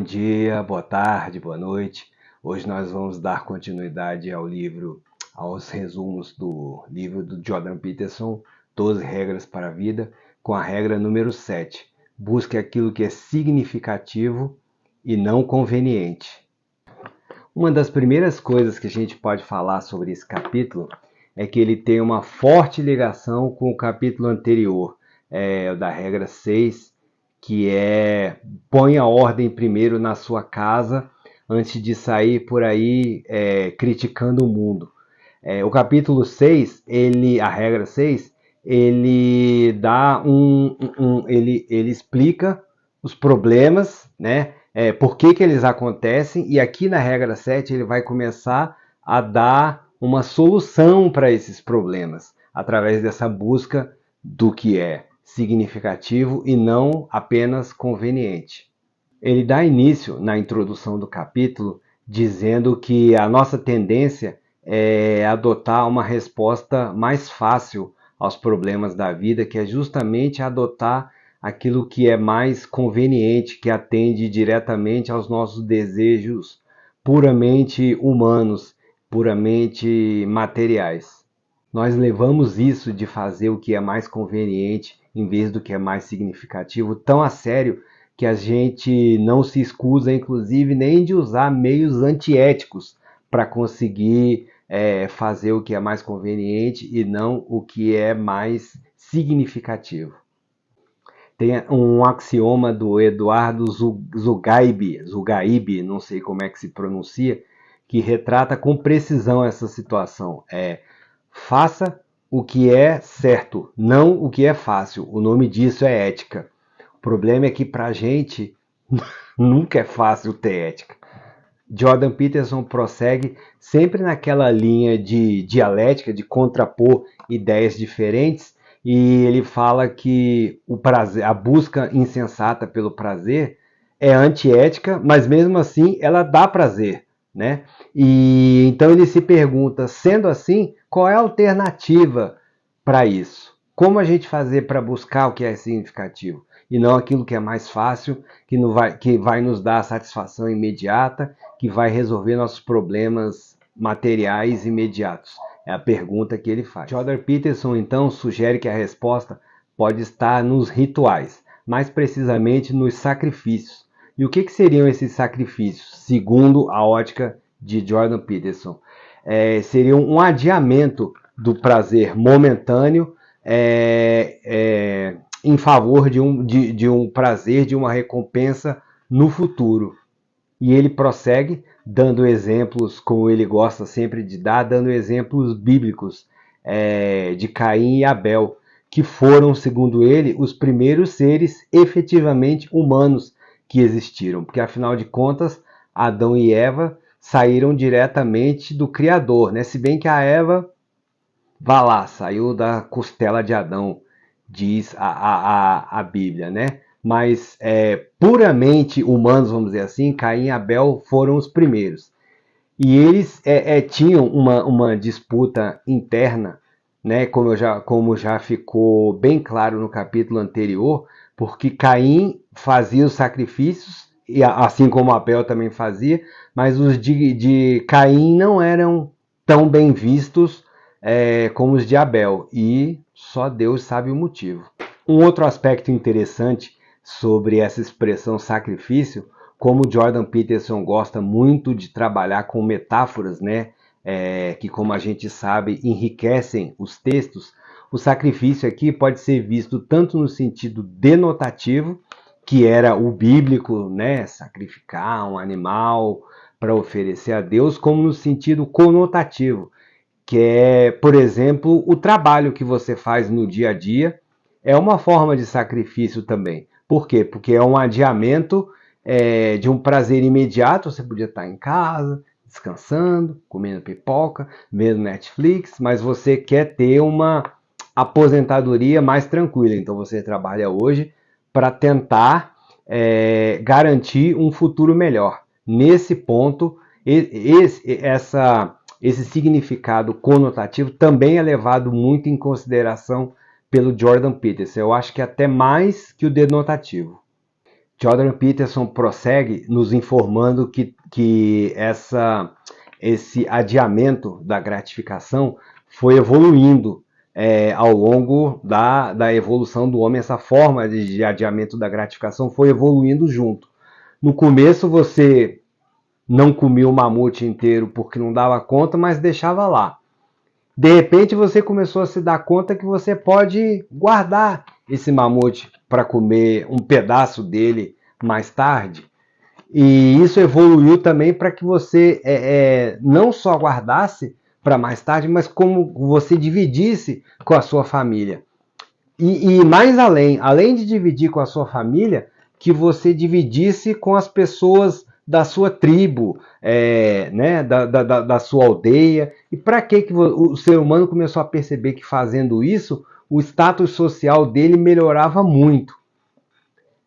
Bom dia, boa tarde, boa noite. Hoje nós vamos dar continuidade aos resumos do livro do Jordan Peterson, 12 regras para a vida, com a regra número 7. Busque aquilo que é significativo e não conveniente. Uma das primeiras coisas que a gente pode falar sobre esse capítulo é que ele tem uma forte ligação com o capítulo anterior, da regra 6, que é põe a ordem primeiro na sua casa antes de sair por aí criticando o mundo. O capítulo 6, a regra 6, ele dá ele explica os problemas, né? Por que eles acontecem, e aqui na regra 7 ele vai começar a dar uma solução para esses problemas, através dessa busca do que é significativo e não apenas conveniente. Ele dá início na introdução do capítulo dizendo que a nossa tendência é adotar uma resposta mais fácil aos problemas da vida, que é justamente adotar aquilo que é mais conveniente, que atende diretamente aos nossos desejos puramente humanos, puramente materiais. Nós levamos isso de fazer o que é mais conveniente em vez do que é mais significativo tão a sério que a gente não se escusa, inclusive, nem de usar meios antiéticos para conseguir fazer o que é mais conveniente e não o que é mais significativo. Tem um axioma do Eduardo Zugaib, não sei como é que se pronuncia, que retrata com precisão essa situação. Faça o que é certo, não o que é fácil. O nome disso é ética. O problema é que pra gente nunca é fácil ter ética. Jordan Peterson prossegue sempre naquela linha de dialética, de contrapor ideias diferentes, e ele fala que o prazer, a busca insensata pelo prazer é antiética, mas mesmo assim ela dá prazer, né? E então ele se pergunta, sendo assim, qual é a alternativa para isso? Como a gente fazer para buscar o que é significativo e não aquilo que é mais fácil, que vai nos dar satisfação imediata, que vai resolver nossos problemas materiais imediatos? É a pergunta que ele faz. Jordan Peterson, então, sugere que a resposta pode estar nos rituais, mais precisamente nos sacrifícios. E o que seriam esses sacrifícios, segundo a ótica de Jordan Peterson? Seriam um adiamento do prazer momentâneo em favor de um prazer, de uma recompensa no futuro. E ele prossegue dando exemplos, como ele gosta sempre de dar, dando exemplos bíblicos de Caim e Abel, que foram, segundo ele, os primeiros seres efetivamente humanos que existiram. Porque, afinal de contas, Adão e Eva saíram diretamente do Criador, né? Se bem que a Eva, saiu da costela de Adão, diz a Bíblia, né? Mas puramente humanos, vamos dizer assim, Caim e Abel foram os primeiros. E eles tinham uma disputa interna, né? Como já ficou bem claro no capítulo anterior, porque Caim fazia os sacrifícios, e assim como Abel também fazia, mas os de Caim não eram tão bem vistos como os de Abel, e só Deus sabe o motivo. Um outro aspecto interessante sobre essa expressão sacrifício, como Jordan Peterson gosta muito de trabalhar com metáforas, né, que, como a gente sabe, enriquecem os textos, o sacrifício aqui pode ser visto tanto no sentido denotativo, que era o bíblico, né, sacrificar um animal para oferecer a Deus, como no sentido conotativo, que é, por exemplo, o trabalho que você faz no dia a dia é uma forma de sacrifício também. Por quê? Porque é um adiamento de um prazer imediato. Você podia estar em casa, descansando, comendo pipoca, vendo Netflix, mas você quer ter uma aposentadoria mais tranquila. Então você trabalha hoje para tentar garantir um futuro melhor. Nesse ponto, esse significado conotativo também é levado muito em consideração pelo Jordan Peterson. Eu acho que até mais que o denotativo. Jordan Peterson prossegue nos informando que esse adiamento da gratificação foi evoluindo ao longo da evolução do homem. Essa forma de adiamento da gratificação foi evoluindo junto. No começo você não comia o mamute inteiro porque não dava conta, mas deixava lá. De repente você começou a se dar conta que você pode guardar esse mamute para comer um pedaço dele mais tarde. E isso evoluiu também para que você não só guardasse para mais tarde, mas como você dividisse com a sua família. E mais além de dividir com a sua família, que você dividisse com as pessoas da sua tribo, né, da sua aldeia. E para que o ser humano começou a perceber que fazendo isso, o status social dele melhorava muito.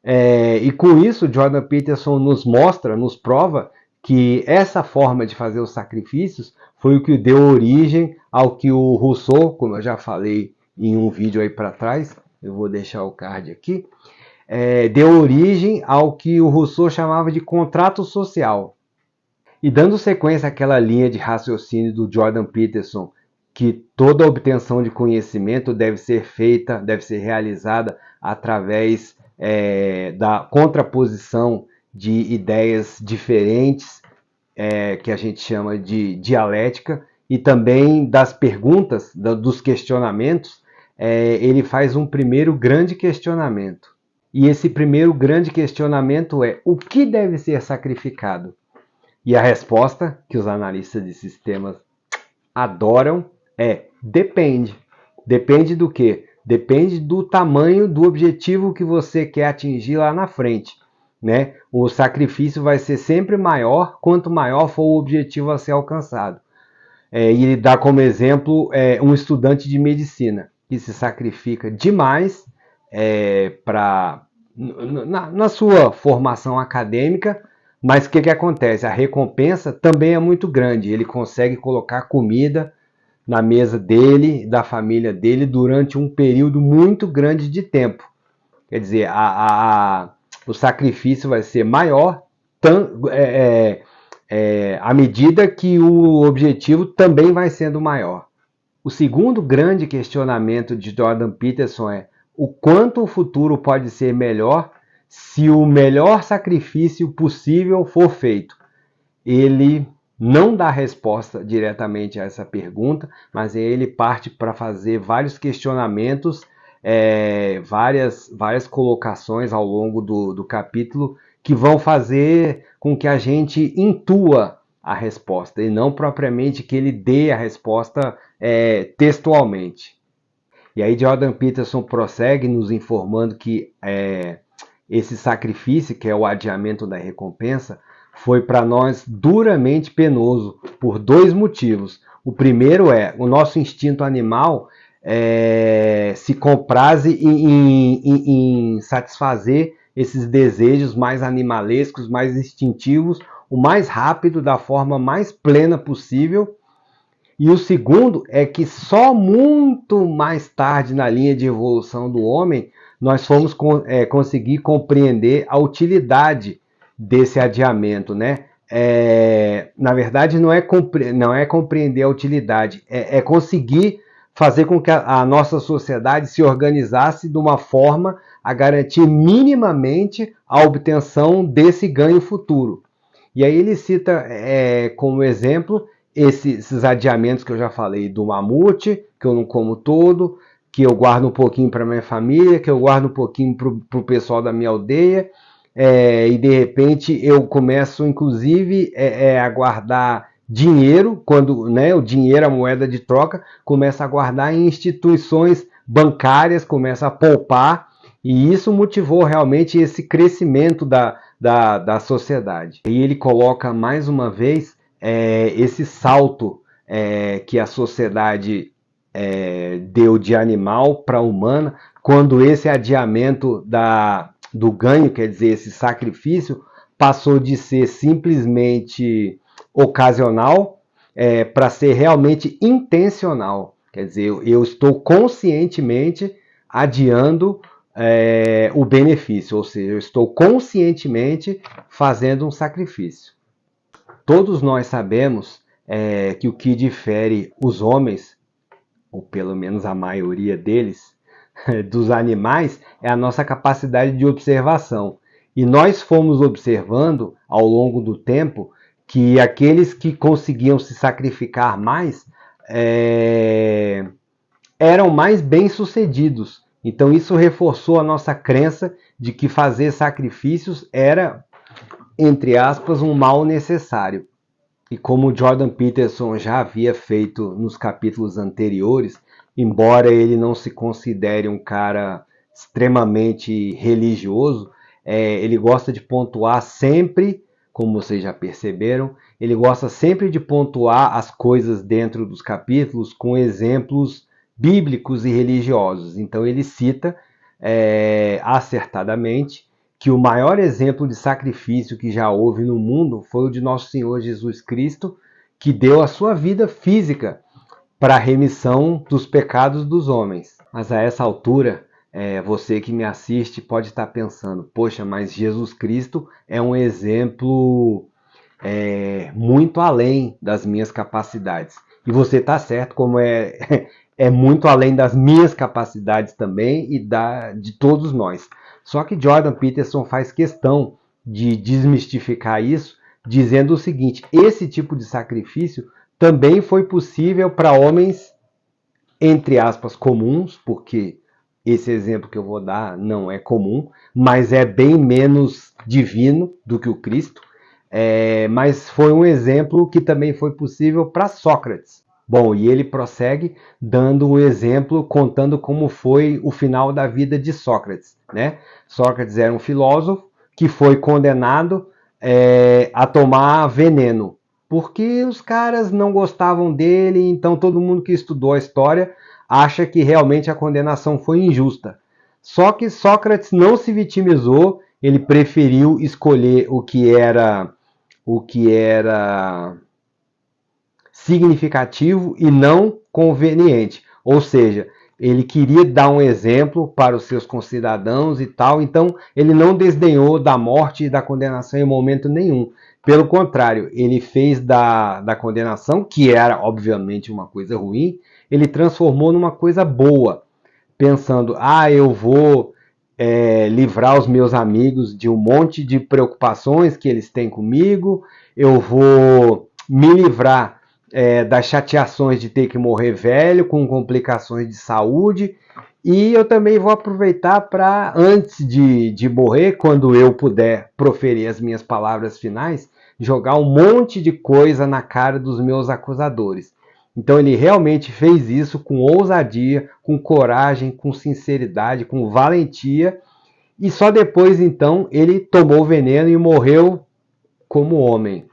E com isso, Jordan Peterson nos prova que essa forma de fazer os sacrifícios foi o que deu origem ao que o Rousseau, como eu já falei em um vídeo aí para trás, eu vou deixar o card aqui, deu origem ao que o Rousseau chamava de contrato social. E dando sequência àquela linha de raciocínio do Jordan Peterson, que toda obtenção de conhecimento deve ser realizada através da contraposição de ideias diferentes, que a gente chama de dialética, e também das perguntas, dos questionamentos, ele faz um primeiro grande questionamento. E esse primeiro grande questionamento é: o que deve ser sacrificado? E a resposta que os analistas de sistemas adoram é: depende. Depende do quê? Depende do tamanho do objetivo que você quer atingir lá na frente, né? O sacrifício vai ser sempre maior quanto maior for o objetivo a ser alcançado. E ele dá como exemplo um estudante de medicina que se sacrifica demais na sua formação acadêmica, mas o que acontece? A recompensa também é muito grande. Ele consegue colocar comida na mesa dele, da família dele, durante um período muito grande de tempo. Quer dizer, o sacrifício vai ser maior à medida que o objetivo também vai sendo maior. O segundo grande questionamento de Jordan Peterson é: o quanto o futuro pode ser melhor se o melhor sacrifício possível for feito? Ele não dá resposta diretamente a essa pergunta, mas ele parte para fazer vários questionamentos, várias colocações ao longo do capítulo que vão fazer com que a gente intua a resposta e não propriamente que ele dê a resposta textualmente. E aí Jordan Peterson prossegue nos informando que esse sacrifício, que é o adiamento da recompensa, foi para nós duramente penoso por dois motivos. O primeiro é: o nosso instinto animal se compraze em satisfazer esses desejos mais animalescos, mais instintivos, o mais rápido, da forma mais plena possível. E o segundo é que só muito mais tarde na linha de evolução do homem nós fomos conseguir compreender a utilidade desse adiamento, né? Na verdade, não é compreender a utilidade, é conseguir fazer com que a nossa sociedade se organizasse de uma forma a garantir minimamente a obtenção desse ganho futuro. E aí ele cita como exemplo esses adiamentos que eu já falei, do mamute, que eu não como todo, que eu guardo um pouquinho para minha família, que eu guardo um pouquinho para o pessoal da minha aldeia, e de repente eu começo inclusive a guardar dinheiro, quando o dinheiro, a moeda de troca, começa a guardar em instituições bancárias, começa a poupar, e isso motivou realmente esse crescimento da sociedade. E ele coloca mais uma vez esse salto que a sociedade deu de animal para humana, quando esse adiamento do ganho, quer dizer, esse sacrifício, passou de ser simplesmente ocasional para ser realmente intencional. Quer dizer, eu estou conscientemente adiando o benefício, ou seja, eu estou conscientemente fazendo um sacrifício. Todos nós sabemos que o que difere os homens, ou pelo menos a maioria deles, dos animais, é a nossa capacidade de observação. E nós fomos observando ao longo do tempo que aqueles que conseguiam se sacrificar mais eram mais bem-sucedidos. Então isso reforçou a nossa crença de que fazer sacrifícios era, entre aspas, um mal necessário. E como Jordan Peterson já havia feito nos capítulos anteriores, embora ele não se considere um cara extremamente religioso, ele gosta de pontuar sempre, como vocês já perceberam, ele gosta sempre de pontuar as coisas dentro dos capítulos com exemplos bíblicos e religiosos. Então ele cita acertadamente que o maior exemplo de sacrifício que já houve no mundo foi o de nosso Senhor Jesus Cristo, que deu a sua vida física para a remissão dos pecados dos homens. Mas a essa altura, você que me assiste pode estar pensando, poxa, mas Jesus Cristo é um exemplo muito além das minhas capacidades. E você está certo, como é muito além das minhas capacidades também e de todos nós. Só que Jordan Peterson faz questão de desmistificar isso, dizendo o seguinte: esse tipo de sacrifício também foi possível para homens, entre aspas, comuns, porque esse exemplo que eu vou dar não é comum, mas é bem menos divino do que o Cristo. Mas foi um exemplo que também foi possível para Sócrates. Bom, e ele prossegue dando um exemplo, contando como foi o final da vida de Sócrates, né? Sócrates era um filósofo que foi condenado a tomar veneno, porque os caras não gostavam dele, então todo mundo que estudou a história acha que realmente a condenação foi injusta. Só que Sócrates não se vitimizou, ele preferiu escolher o que era significativo e não conveniente. Ou seja, ele queria dar um exemplo para os seus concidadãos e tal, então ele não desdenhou da morte e da condenação em momento nenhum. Pelo contrário, ele fez da condenação, que era obviamente uma coisa ruim, ele transformou numa coisa boa, pensando, eu vou livrar os meus amigos de um monte de preocupações que eles têm comigo, eu vou me livrar das chateações de ter que morrer velho, com complicações de saúde, e eu também vou aproveitar para, antes de morrer, quando eu puder proferir as minhas palavras finais, jogar um monte de coisa na cara dos meus acusadores. Então ele realmente fez isso com ousadia, com coragem, com sinceridade, com valentia, e só depois então ele tomou o veneno e morreu como homem.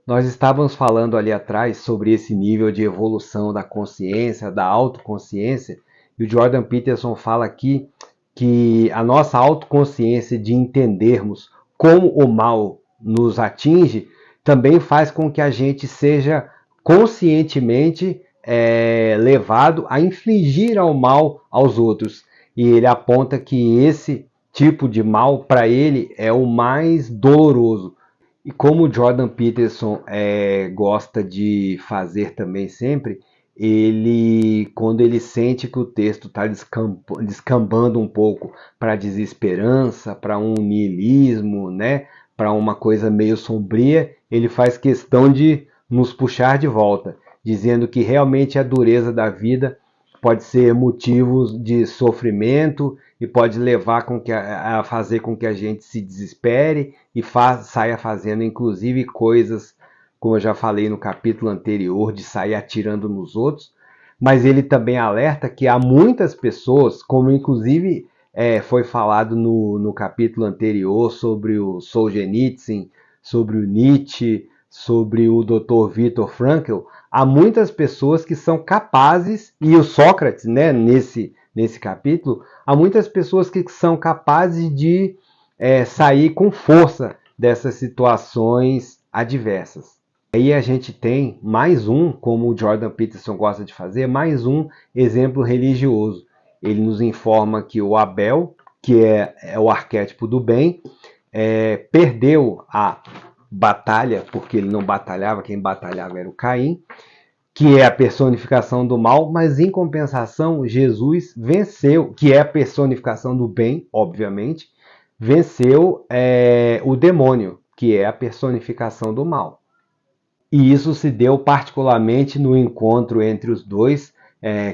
Nós estávamos falando ali atrás sobre esse nível de evolução da consciência, da autoconsciência, e o Jordan Peterson fala aqui que a nossa autoconsciência de entendermos como o mal nos atinge também faz com que a gente seja conscientemente levado a infligir ao mal aos outros. E ele aponta que esse tipo de mal, para ele, é o mais doloroso. E como o Jordan Peterson gosta de fazer também sempre, quando ele sente que o texto está descambando um pouco para desesperança, para um niilismo, né, para uma coisa meio sombria, ele faz questão de nos puxar de volta, dizendo que realmente a dureza da vida pode ser motivo de sofrimento e pode levar a fazer com que a gente se desespere e saia fazendo inclusive coisas, como eu já falei no capítulo anterior, de sair atirando nos outros. Mas ele também alerta que há muitas pessoas, como inclusive foi falado no capítulo anterior sobre o Solzhenitsyn, sobre o Nietzsche, sobre o Dr. Viktor Frankl, há muitas pessoas que são capazes, e o Sócrates, né, nesse capítulo, há muitas pessoas que são capazes de sair com força dessas situações adversas. Aí a gente tem mais um, como o Jordan Peterson gosta de fazer, mais um exemplo religioso. ele nos informa que o Abel, que é o arquétipo do bem, perdeu a batalha, porque ele não batalhava, quem batalhava era o Caim, que é a personificação do mal, mas em compensação, Jesus venceu, que é a personificação do bem, obviamente, venceu o demônio, que é a personificação do mal. E isso se deu particularmente no encontro entre os dois,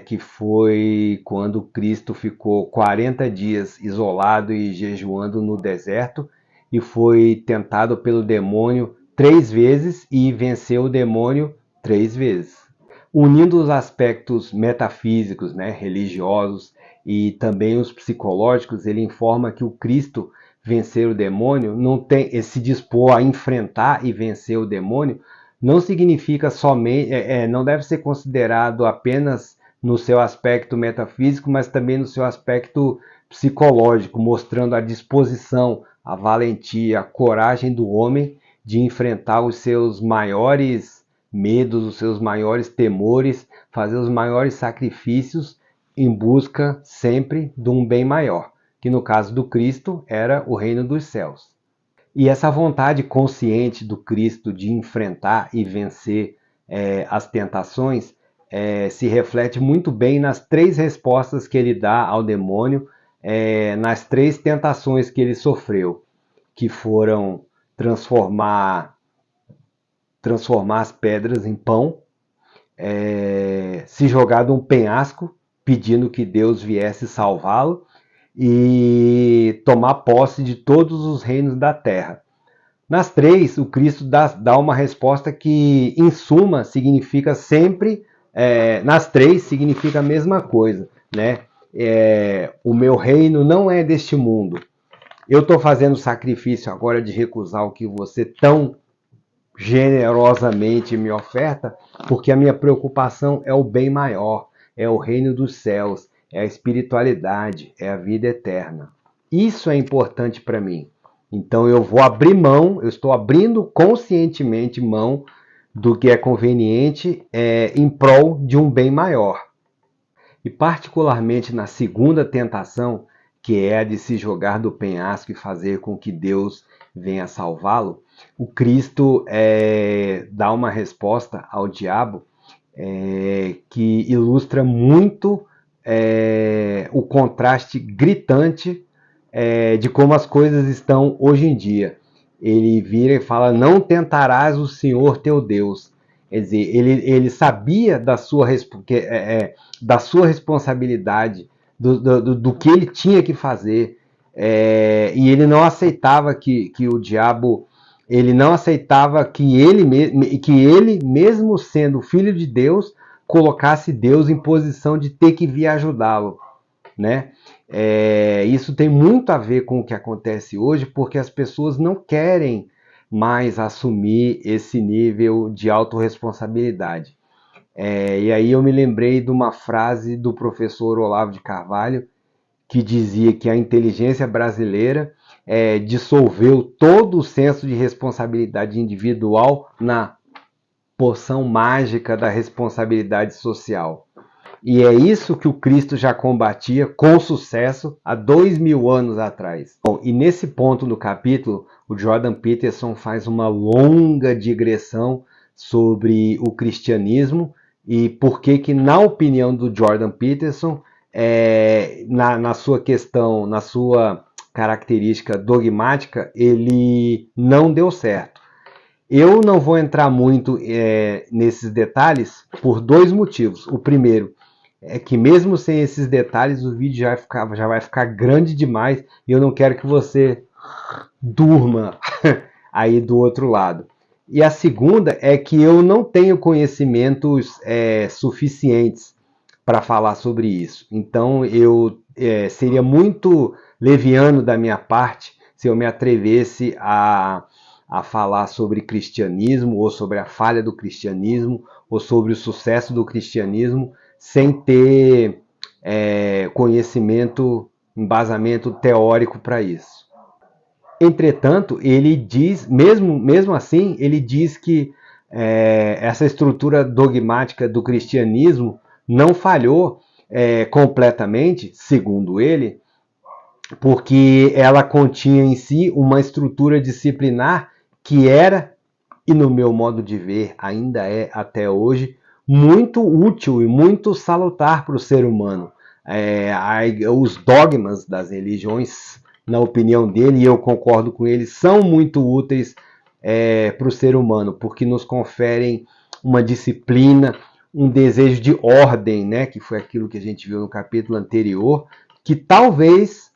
que foi quando Cristo ficou 40 dias isolado e jejuando no deserto, e foi tentado pelo demônio 3 vezes e venceu o demônio 3 vezes. Unindo os aspectos metafísicos, religiosos e também os psicológicos, ele informa que o Cristo vencer o demônio, não tem se dispor a enfrentar e vencer o demônio, não significa somente, não deve ser considerado apenas no seu aspecto metafísico, mas também no seu aspecto psicológico, mostrando a disposição, a valentia, a coragem do homem de enfrentar os seus maiores medos, os seus maiores temores, fazer os maiores sacrifícios em busca sempre de um bem maior, que no caso do Cristo era o reino dos céus. E essa vontade consciente do Cristo de enfrentar e vencer as tentações se reflete muito bem nas 3 respostas que ele dá ao demônio, nas 3 tentações que ele sofreu, que foram transformar as pedras em pão, se jogar de um penhasco, pedindo que Deus viesse salvá-lo, e tomar posse de todos os reinos da terra. Nas 3, o Cristo dá uma resposta que, em suma, significa sempre, nas 3, significa a mesma coisa, né? O meu reino não é deste mundo. Eu estou fazendo o sacrifício agora de recusar o que você tão generosamente me oferta, porque a minha preocupação é o bem maior, é o reino dos céus, é a espiritualidade, é a vida eterna. Isso é importante para mim. Então eu vou abrir mão, eu estou abrindo conscientemente mão do que é conveniente em prol de um bem maior. E particularmente na segunda tentação, que é a de se jogar do penhasco e fazer com que Deus venha salvá-lo, o Cristo dá uma resposta ao diabo que ilustra muito o contraste gritante de como as coisas estão hoje em dia. Ele vira e fala: não tentarás o Senhor teu Deus. Quer dizer, ele sabia da sua responsabilidade, do que ele tinha que fazer, e ele não aceitava que o diabo, ele não aceitava que ele mesmo sendo filho de Deus, colocasse Deus em posição de ter que vir ajudá-lo, né? Isso tem muito a ver com o que acontece hoje, porque as pessoas não querem mais assumir esse nível de autorresponsabilidade. E aí eu me lembrei de uma frase do professor Olavo de Carvalho, que dizia que a inteligência brasileira dissolveu todo o senso de responsabilidade individual na poção mágica da responsabilidade social. E é isso que o Cristo já combatia com sucesso há 2000 anos atrás. Bom, e nesse ponto do capítulo, o Jordan Peterson faz uma longa digressão sobre o cristianismo e por que, na opinião do Jordan Peterson, na sua questão, na sua característica dogmática, ele não deu certo. Eu não vou entrar muito nesses detalhes por 2 motivos. O primeiro é que mesmo sem esses detalhes o vídeo já vai ficar grande demais e eu não quero que você durma aí do outro lado. E a segunda é que eu não tenho conhecimentos suficientes para falar sobre isso. Então seria muito leviano da minha parte se eu me atrevesse a falar sobre cristianismo, ou sobre a falha do cristianismo, ou sobre o sucesso do cristianismo, sem ter conhecimento, embasamento teórico para isso. Entretanto, ele diz, mesmo assim, ele diz que essa estrutura dogmática do cristianismo não falhou, completamente, segundo ele, porque ela continha em si uma estrutura disciplinar que era, e no meu modo de ver ainda é até hoje, muito útil e muito salutar para o ser humano. Os dogmas das religiões, na opinião dele, e eu concordo com ele, são muito úteis para o ser humano, porque nos conferem uma disciplina, um desejo de ordem, né, que foi aquilo que a gente viu no capítulo anterior, que talvez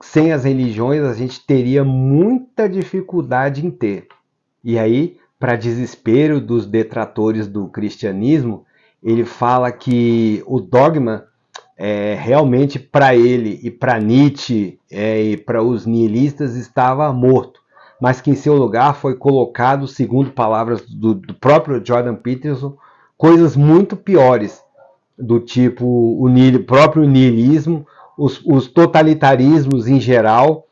sem as religiões a gente teria muita dificuldade em ter. E aí, para desespero dos detratores do cristianismo, ele fala que o dogma realmente para ele e para Nietzsche e para os nihilistas estava morto, mas que em seu lugar foi colocado, segundo palavras do próprio Jordan Peterson, coisas muito piores, do tipo o próprio nihilismo, os totalitarismos em geral,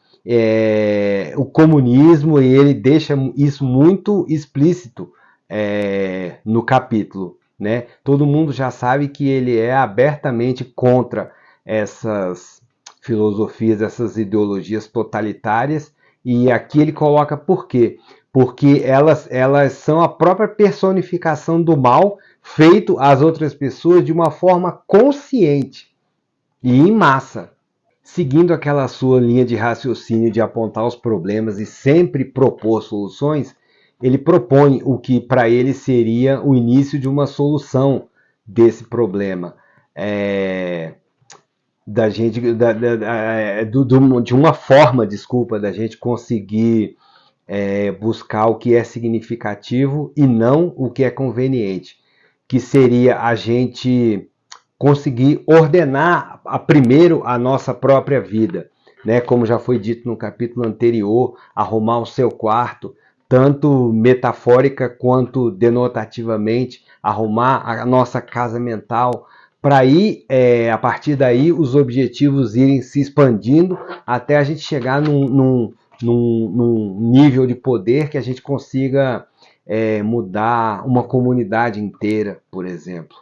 o comunismo, e ele deixa isso muito explícito no capítulo. Né? Todo mundo já sabe que ele é abertamente contra essas filosofias, essas ideologias totalitárias, e aqui ele coloca por quê? Porque elas são a própria personificação do mal feito às outras pessoas de uma forma consciente e em massa. Seguindo aquela sua linha de raciocínio de apontar os problemas e sempre propor soluções, ele propõe o que para ele seria o início de uma solução desse problema. Da gente, de uma forma, desculpa, da gente conseguir buscar o que é significativo e não o que é conveniente, que seria a gente conseguir ordenar primeiro a nossa própria vida, né? Como já foi dito no capítulo anterior, arrumar o seu quarto, tanto metafórica quanto denotativamente, arrumar a nossa casa mental, para aí, a partir daí, os objetivos irem se expandindo até a gente chegar num nível de poder que a gente consiga mudar uma comunidade inteira, por exemplo.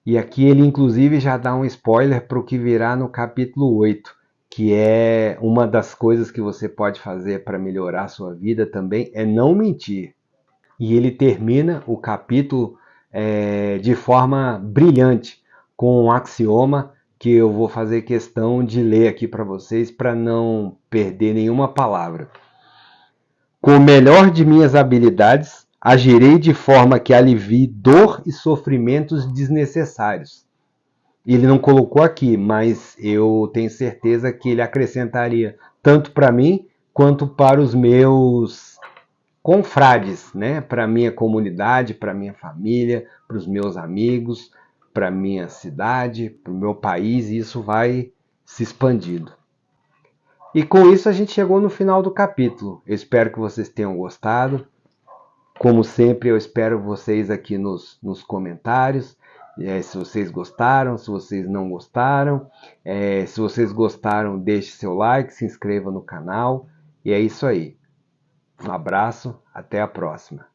E aqui ele inclusive já dá um spoiler para o que virá no capítulo 8, que é uma das coisas que você pode fazer para melhorar a sua vida também, é não mentir. E ele termina o capítulo de forma brilhante, com um axioma que eu vou fazer questão de ler aqui para vocês para não perder nenhuma palavra. Com o melhor de minhas habilidades, agirei de forma que alivie dor e sofrimentos desnecessários. Ele não colocou aqui, mas eu tenho certeza que ele acrescentaria tanto para mim quanto para os meus confrades, né? Para a minha comunidade, para a minha família, para os meus amigos, para a minha cidade, para o meu país, e isso vai se expandindo. E com isso a gente chegou no final do capítulo. Eu espero que vocês tenham gostado. Como sempre, eu espero vocês aqui nos comentários. Se vocês gostaram, se vocês não gostaram. Se vocês gostaram, deixe seu like, se inscreva no canal. E é isso aí. Um abraço, até a próxima.